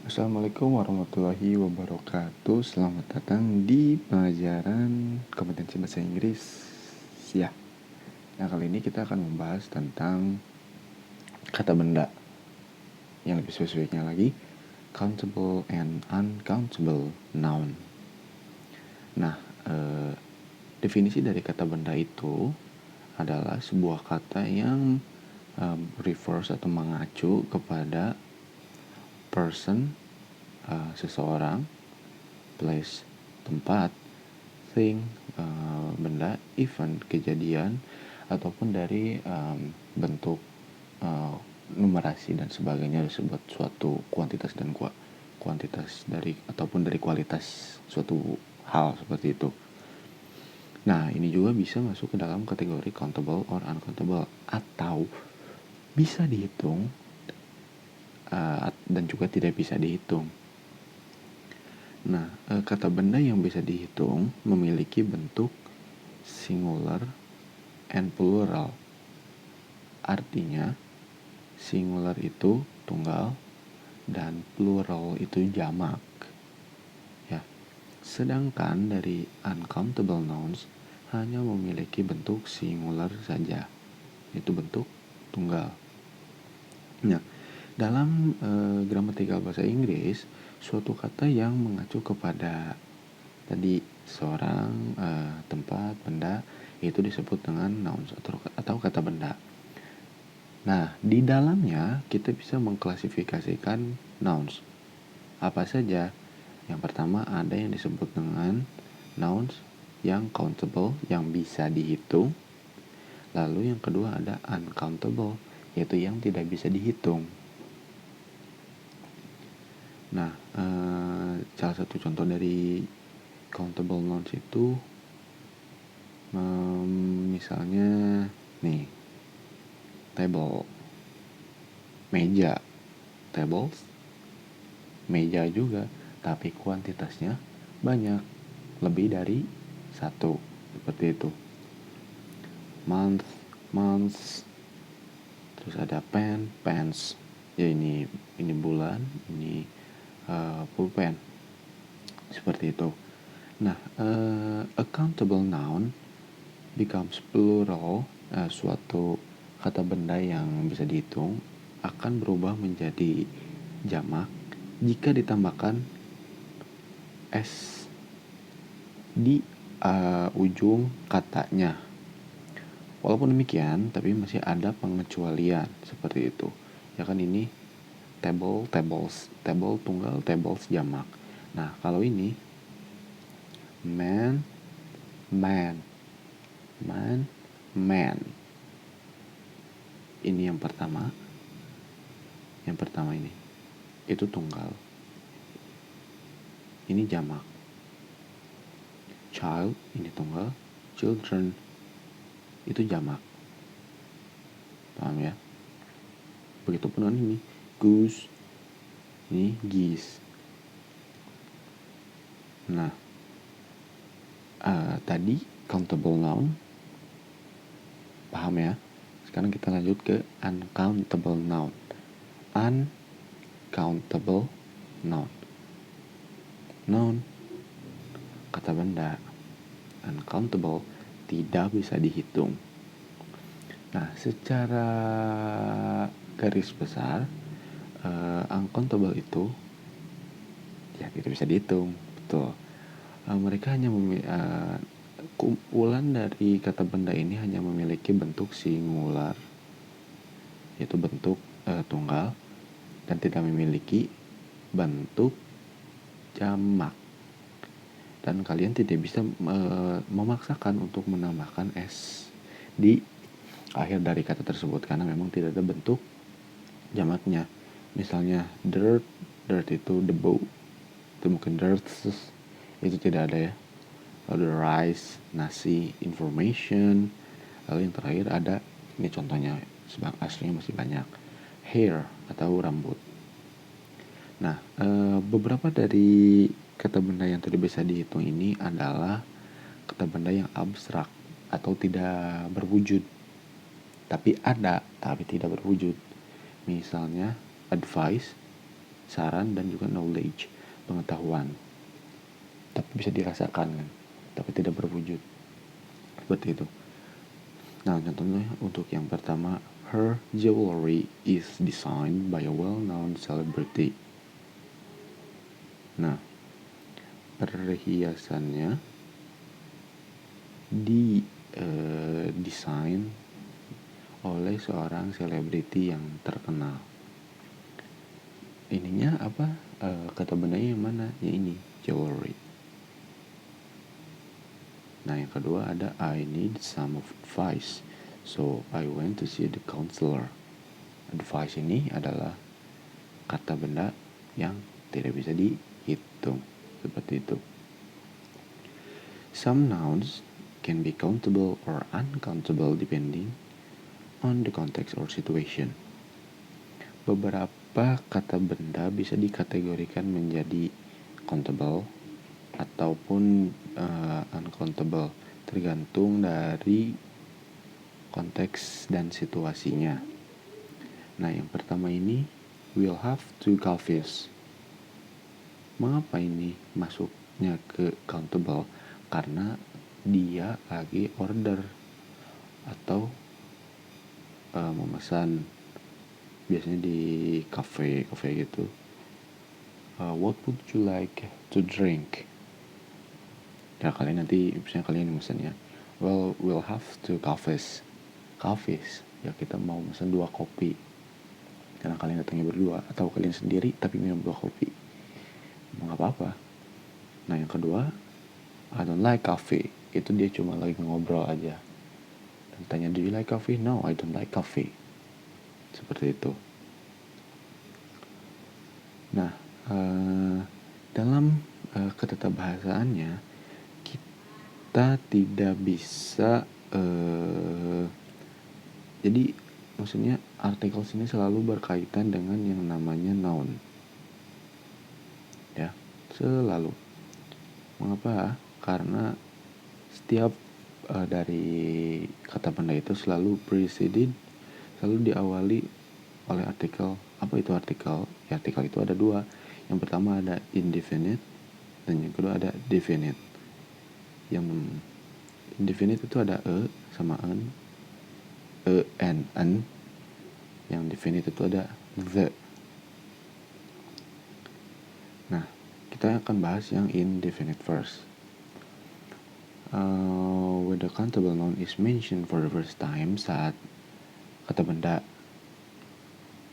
Assalamualaikum warahmatullahi wabarakatuh. Selamat datang di pelajaran kompetensi bahasa Inggris. Ya. Nah, kali ini kita akan membahas tentang kata benda. Yang lebih spesifiknya lagi, countable and uncountable noun. Nah, definisi dari kata benda itu adalah sebuah kata yang refers atau mengacu kepada person, seseorang, place, tempat, thing, benda, event, kejadian, ataupun dari bentuk numerasi dan sebagainya disebut suatu kuantitas dan kuantitas dari ataupun dari kualitas suatu hal seperti itu. Nah, ini juga bisa masuk ke dalam kategori countable or uncountable atau bisa dihitung dan juga tidak bisa dihitung. Nah, kata benda yang bisa dihitung memiliki bentuk singular and plural. Artinya, singular itu tunggal dan plural itu jamak. Ya. Sedangkan dari uncountable nouns hanya memiliki bentuk singular saja, yaitu bentuk tunggal. Nah, dalam gramatikal bahasa Inggris, suatu kata yang mengacu kepada tadi seorang, tempat, benda itu disebut dengan nouns atau kata benda. Nah, di dalamnya kita bisa mengklasifikasikan nouns. Apa saja? Yang pertama ada yang disebut dengan nouns yang countable, yang bisa dihitung. Lalu yang kedua ada uncountable, yaitu yang tidak bisa dihitung. Nah, salah satu contoh dari countable nouns itu misalnya nih, table, meja, tables, meja juga, tapi kuantitasnya banyak, lebih dari satu, seperti itu. Months, terus ada pens, ya ini bulan, ini pulpen, seperti itu. Nah, a countable noun becomes plural, suatu kata benda yang bisa dihitung akan berubah menjadi jamak jika ditambahkan s di ujung katanya. Walaupun demikian, tapi masih ada pengecualian seperti itu. Ya kan, ini tables, table tunggal, tables jamak. Nah, kalau ini man, ini yang pertama ini itu tunggal, ini jamak. Child, ini tunggal, children itu jamak. Paham ya? Begitupun dengan ini goose, ini geese. Nah, tadi countable noun paham ya? Sekarang kita lanjut ke uncountable noun. Uncountable noun, kata benda. Uncountable, tidak bisa dihitung. Nah, secara garis besar, uncountable itu ya tidak bisa dihitung, betul. Mereka hanya kumpulan dari kata benda ini hanya memiliki bentuk singular, yaitu bentuk tunggal, dan tidak memiliki bentuk jamak. Dan kalian tidak bisa memaksakan untuk menambahkan s di akhir dari kata tersebut karena memang tidak ada bentuk jamaknya. Misalnya dirt itu debu, itu mungkin dirt, itu tidak ada ya. Lalu rice, nasi, information. Lalu yang terakhir ada, ini contohnya, sebab aslinya masih banyak, hair atau rambut. Nah, beberapa dari kata benda yang tidak bisa dihitung ini adalah kata benda yang abstrak atau tidak berwujud, tapi ada tapi tidak berwujud. Misalnya advice, saran dan juga knowledge, pengetahuan. Tapi bisa dirasakan kan, tapi tidak berwujud. Seperti itu. Nah, contohnya untuk yang pertama, her jewelry is designed by a well-known celebrity. Nah, perhiasannya desain oleh seorang selebriti yang terkenal. Ininya apa? Kata bendanya yang mana? Ya ini, jewelry. Nah, yang kedua ada I need some advice, so I went to see the counselor. Advice ini adalah kata benda yang tidak bisa dihitung, seperti itu. Some nouns can be countable or uncountable depending on the context or situation. Beberapa kata benda bisa dikategorikan menjadi countable ataupun uncountable, tergantung dari konteks dan situasinya. Nah, yang pertama ini, we'll have 2 coffees. Mengapa ini masuknya ke countable? Karena dia lagi order atau memesan, biasanya di cafe gitu. What would you like to drink? Ya, kalian nanti misalnya kalian memesan ya, well, we'll have 2 coffees. Ya kita mau pesan 2 kopi. Karena kalian datangnya berdua atau kalian sendiri tapi minum 2 kopi. Enggak apa-apa. Nah, yang kedua, I don't like coffee. Itu dia cuma lagi ngobrol aja. Dan tanya, do you like coffee? No, I don't like coffee. Seperti itu. Nah, dalam ketatabahasaannya kita tidak bisa jadi maksudnya artikel sini selalu berkaitan dengan yang namanya noun. Ya, selalu. Mengapa? Karena setiap dari kata benda itu selalu preceded, selalu diawali oleh artikel. Apa itu artikel? Ya, artikel itu ada 2. Yang pertama ada indefinite dan yang kedua ada definite. Yang indefinite itu ada sama an, and an. Yang definite itu ada the. Nah, kita akan bahas yang indefinite first. When the countable noun is mentioned for the first time, saat kata benda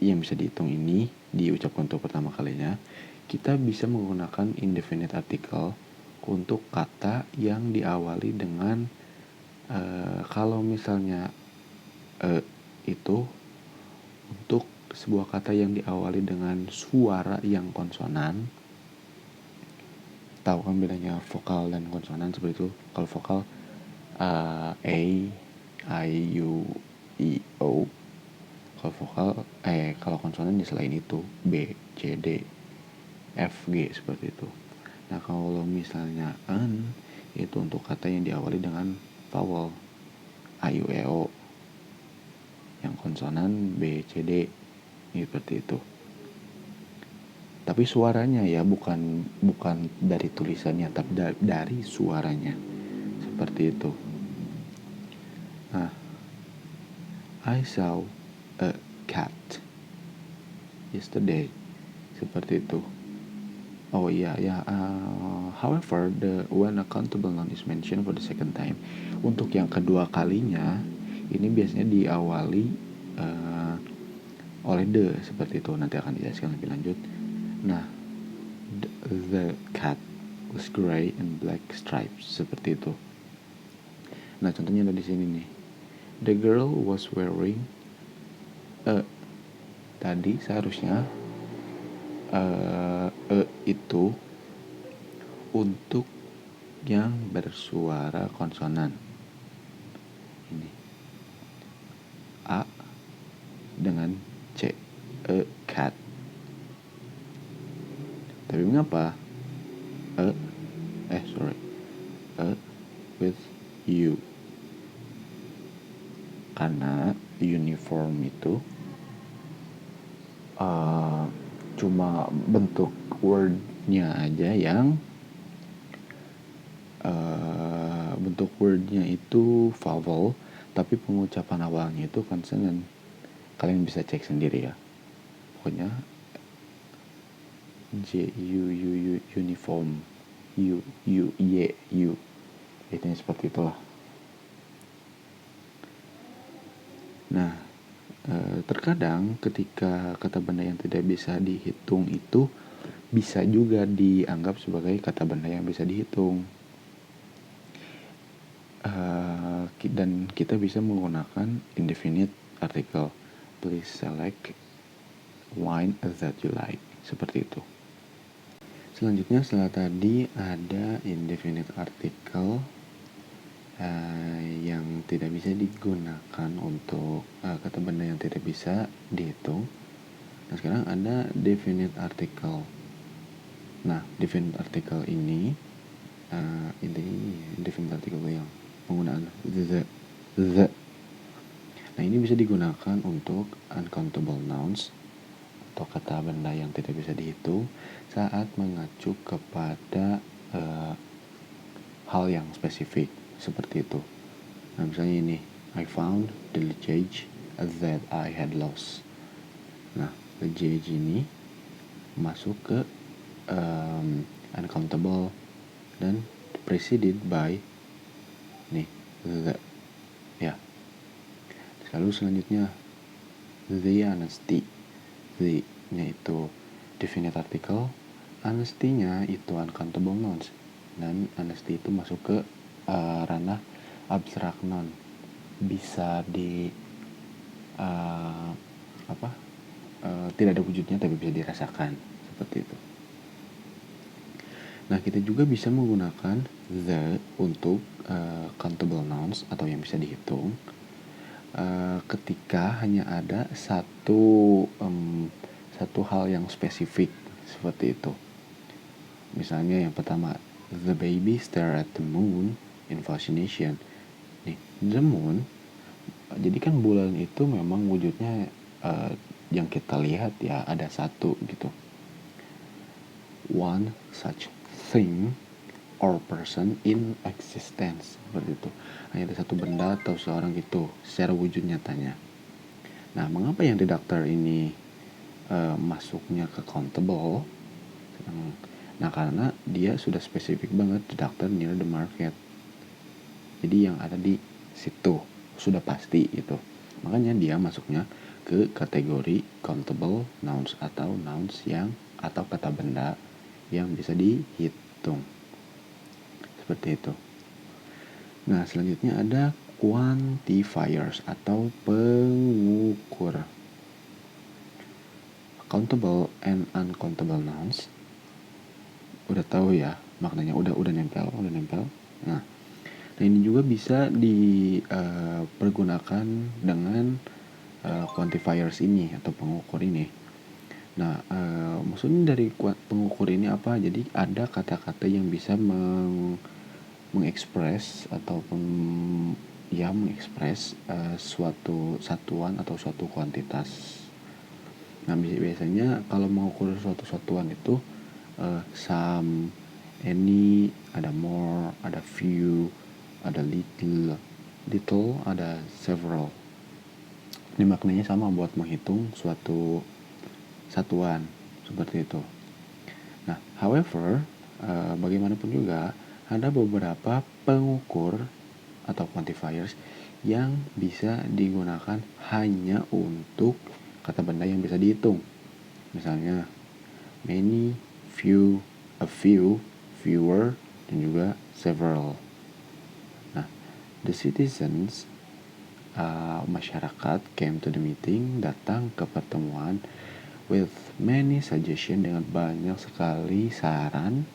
yang bisa dihitung ini diucapkan untuk pertama kalinya, kita bisa menggunakan indefinite article untuk kata yang diawali dengan kalau misalnya itu untuk sebuah kata yang diawali dengan suara yang konsonan. Tahu kan bedanya vokal dan konsonan seperti itu? Kalau vokal A, I, U, I, O. Kalau vokal kalau konsonan ya selain itu B, C, D, F, G seperti itu. Nah, kalau misalnya an itu untuk kata yang diawali dengan vowel A, U, E, O. Yang konsonan B, C, D seperti itu. Tapi suaranya ya bukan dari tulisannya, tapi dari suaranya. Seperti itu. Nah, I saw a cat yesterday. Seperti itu. Oh iya ya. However, when a countable noun is mentioned for the second time, untuk yang kedua kalinya ini biasanya diawali oleh the, seperti itu. Nanti akan dijelaskan lebih lanjut. Nah, the cat was gray and black stripes, seperti itu. Nah, contohnya ada di sini nih. The girl was wearing tadi seharusnya itu untuk yang bersuara konsonan. Ini A dengan C, a cat. Tapi mengapa a with you? Karena uniform itu cuma bentuk wordnya aja yang bentuk wordnya itu vowel, tapi pengucapan awalnya itu consonant. Kalian bisa cek sendiri ya. Pokoknya J U U U uniform, U U Y U, itu seperti itulah. Nah, terkadang ketika kata benda yang tidak bisa dihitung itu bisa juga dianggap sebagai kata benda yang bisa dihitung. Dan kita bisa menggunakan indefinite article. Please select wine that you like. Seperti itu. Selanjutnya setelah tadi ada indefinite article yang tidak bisa digunakan untuk kata benda yang tidak bisa dihitung. Nah, sekarang ada definite article. Nah, definite article ini definite article yang penggunaan the. Nah, ini bisa digunakan untuk uncountable nouns atau kata benda yang tidak bisa dihitung saat mengacu kepada hal yang spesifik seperti itu. Nah, misalnya ini, I found the luggage that I had lost. Nah, luggage ini masuk ke uncountable dan preceded by nih the ya. Lalu selanjutnya the honesty. The nya itu definite article, honesty-nya itu uncountable nouns, dan honesty itu masuk ke ranah abstrak noun, bisa di tidak ada wujudnya tapi bisa dirasakan seperti itu. Nah, kita juga bisa menggunakan the untuk countable nouns atau yang bisa dihitung ketika hanya ada satu hal yang spesifik seperti itu. Misalnya yang pertama, the baby stare at the moon in fascination. Nih, the moon, jadi kan bulan itu memang wujudnya yang kita lihat ya ada satu gitu. One such thing or person in existence, seperti itu. Hanya ada satu benda atau seorang gitu secara wujud nyatanya. Nah, mengapa yang deductor ini masuknya ke countable? Nah, karena dia sudah spesifik banget, deductor near the market. Jadi yang ada di situ sudah pasti gitu. Makanya dia masuknya ke kategori countable nouns atau nouns yang atau kata benda yang bisa dihitung. Seperti itu. Nah, selanjutnya ada quantifiers atau pengukur. Countable and uncountable nouns. Udah tahu ya maknanya, udah nempel. Nah, ini juga bisa dipergunakan dengan quantifiers ini atau pengukur ini. Nah, maksudnya dari pengukur ini apa? Jadi ada kata-kata yang bisa mengekspres ataupun mengekspres suatu satuan atau suatu kuantitas. Nah, biasanya kalau mengukur suatu satuan itu some, any, ada more, ada few, ada little, ada several. Ini maknanya sama buat menghitung suatu satuan seperti itu. Nah, however, bagaimanapun juga ada beberapa pengukur atau quantifiers yang bisa digunakan hanya untuk kata benda yang bisa dihitung. Misalnya many, few, a few, fewer, dan juga several. Nah, the citizens, masyarakat came to the meeting, datang ke pertemuan with many suggestions, dengan banyak sekali saran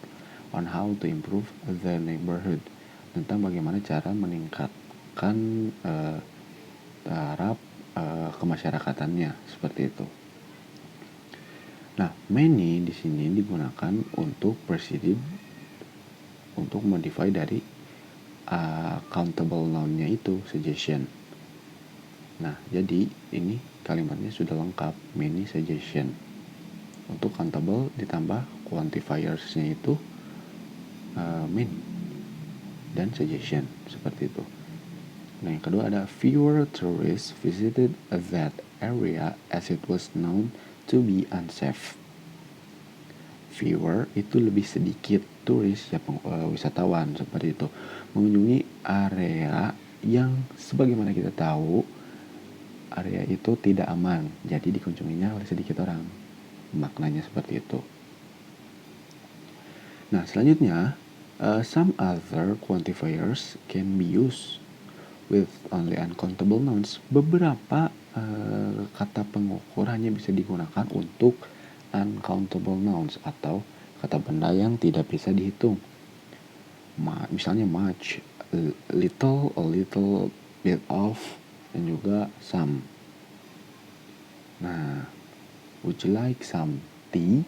on how to improve the neighborhood, tentang bagaimana cara meningkatkan taraf kemasyarakatannya seperti itu. Nah, many di sini digunakan untuk preceded, untuk modify dari countable noun-nya itu suggestion. Nah, jadi ini kalimatnya sudah lengkap, many suggestion. Untuk countable ditambah quantifiersnya itu mean dan suggestion, seperti itu. Nah, yang kedua ada fewer tourists visited that area as it was known to be unsafe. Fewer itu lebih sedikit turis ya, wisatawan seperti itu mengunjungi area yang sebagaimana kita tahu area itu tidak aman, jadi dikunjunginya oleh sedikit orang. Maknanya seperti itu. Nah, selanjutnya some other quantifiers can be used with only uncountable nouns. Beberapa kata pengukur hanya bisa digunakan untuk uncountable nouns atau kata benda yang tidak bisa dihitung. Misalnya much, little, a little bit of, dan juga some. Nah, would you like some tea?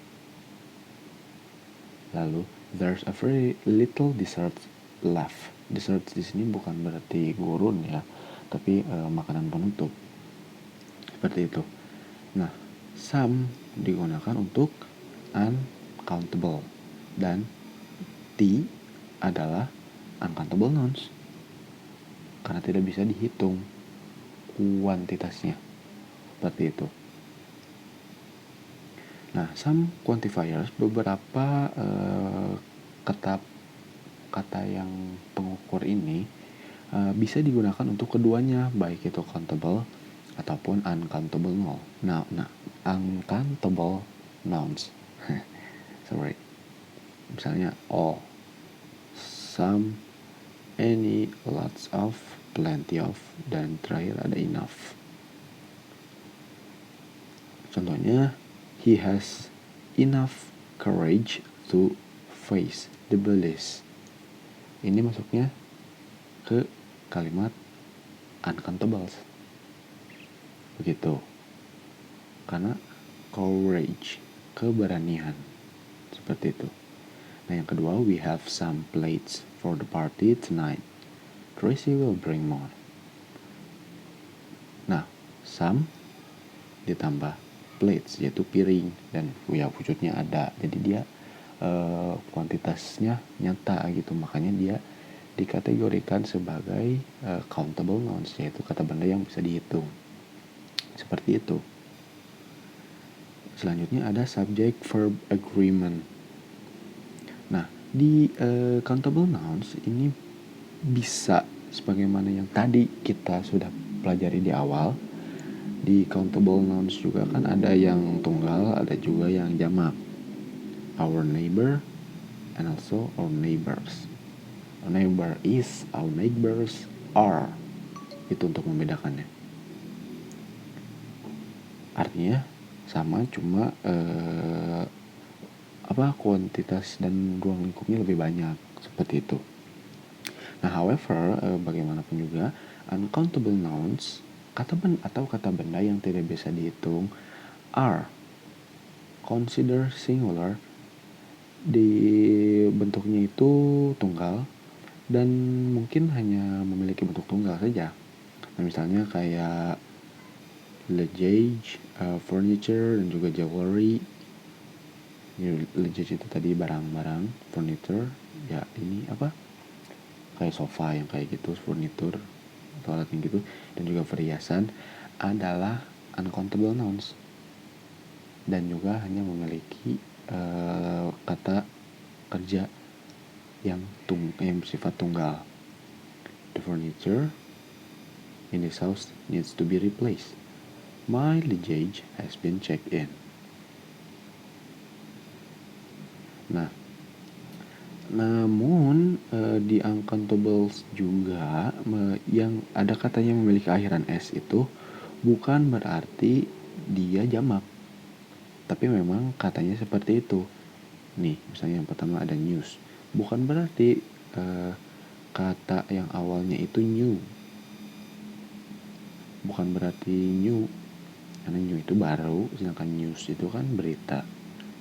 Lalu there's a very little dessert left. Dessert di sini bukan berarti gurun ya, tapi makanan penutup. Seperti itu. Nah, some digunakan untuk uncountable dan tea adalah uncountable nouns karena tidak bisa dihitung kuantitasnya. Seperti itu. Nah, some quantifiers, beberapa kata yang pengukur ini bisa digunakan untuk keduanya, baik itu countable ataupun uncountable noun. Nah, uncountable nouns. Sorry. Misalnya all, some, any, lots of, plenty of, dan terakhir ada enough. Contohnya, he has enough courage to face the bullies. Ini masuknya ke kalimat uncountables. Begitu. Karena courage, keberanian. Seperti itu. Nah, yang kedua, we have some plates for the party tonight. Tracy will bring more. Nah, some ditambah plates, yaitu piring, dan ya wujudnya ada. Jadi dia kuantitasnya nyata gitu, makanya dia dikategorikan sebagai countable nouns, yaitu kata benda yang bisa dihitung. Seperti itu. Selanjutnya ada subject verb agreement. Nah, di countable nouns ini bisa sebagaimana yang tadi kita sudah pelajari di awal. Di countable nouns juga kan ada yang tunggal, ada juga yang jamak. Our neighbor and also our neighbors. Our neighbor is, our neighbors are. Itu untuk membedakannya. Artinya sama, cuma kuantitas dan ruang lingkupnya lebih banyak, seperti itu. Nah, however, bagaimanapun juga uncountable nouns, kata benda yang tidak bisa dihitung, are consider singular, di bentuknya itu tunggal dan mungkin hanya memiliki bentuk tunggal saja. Nah, misalnya kayak luggage, furniture, dan juga jewelry. Luggage itu tadi barang-barang, furniture ya ini kayak sofa yang kayak gitu, furniture atau alat yang gitu, dan juga perhiasan adalah uncountable nouns dan juga hanya memiliki kata kerja yang sifat tunggal. The furniture in this house needs to be replaced. My luggage has been checked in. Nah, namun di uncountables juga yang ada katanya memiliki akhiran s itu bukan berarti dia jamak, tapi memang katanya seperti itu. Nih, misalnya yang pertama ada news, bukan berarti kata yang awalnya itu new, bukan berarti new, karena new itu baru, sedangkan news itu kan berita.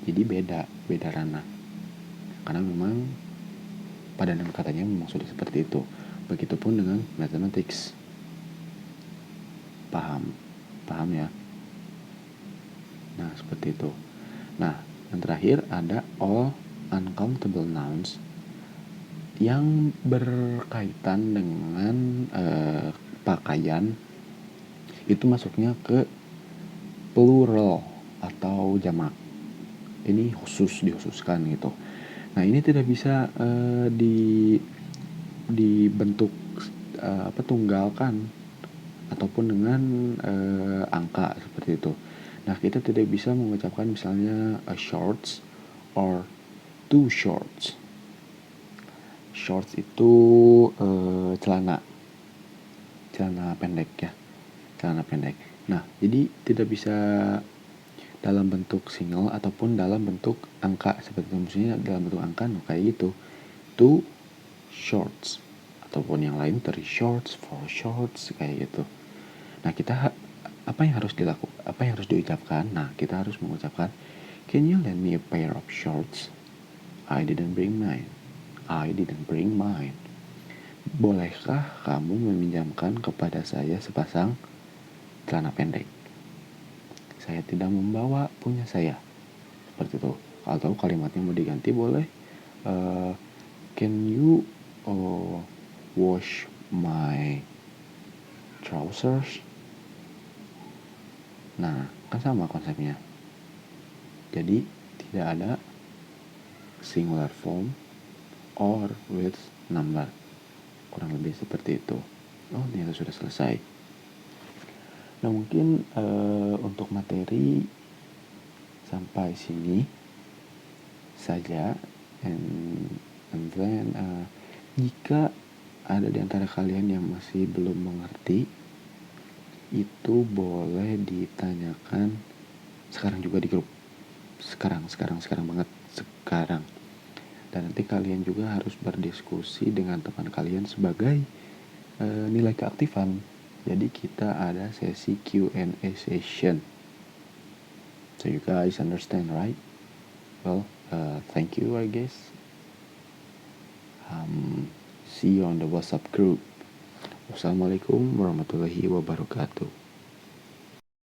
Jadi beda ranah, karena memang padanan katanya memang sudah seperti itu. Begitupun dengan mathematics. Paham ya? Nah, seperti itu. Nah, yang terakhir ada all uncountable nouns yang berkaitan dengan pakaian, itu masuknya ke plural atau jamak. Ini dikhususkan gitu. Nah, ini tidak bisa dibentuk tunggalkan ataupun dengan angka seperti itu. Nah, kita tidak bisa mengucapkan misalnya a shorts or two shorts. Shorts itu celana pendek ya, celana pendek. Nah, jadi tidak bisa dalam bentuk single ataupun dalam bentuk angka seperti itu. Maksudnya dalam bentuk angka kayak gitu, two shorts, ataupun yang lain 3 shorts, 4 shorts kayak gitu. Nah, kita apa yang harus diucapkan? Nah, kita harus mengucapkan, can you lend me a pair of shorts? I didn't bring mine. Bolehkah kamu meminjamkan kepada saya sepasang celana pendek? Saya tidak membawa punya saya. Seperti itu. Atau kalimatnya mau diganti boleh, can you wash my trousers? Nah, kan sama konsepnya. Jadi tidak ada singular form or with number. Kurang lebih seperti itu. Oh, ternyata sudah selesai. Nah, mungkin untuk materi sampai sini saja. And then jika ada di antara kalian yang masih belum mengerti, itu boleh ditanyakan sekarang juga di grup. Sekarang banget sekarang. Dan nanti kalian juga harus berdiskusi dengan teman kalian sebagai nilai keaktifan. Jadi kita ada sesi Q&A session. So you guys understand, right? Well, thank you, I guess. See you on the WhatsApp group. Wassalamualaikum warahmatullahi wabarakatuh.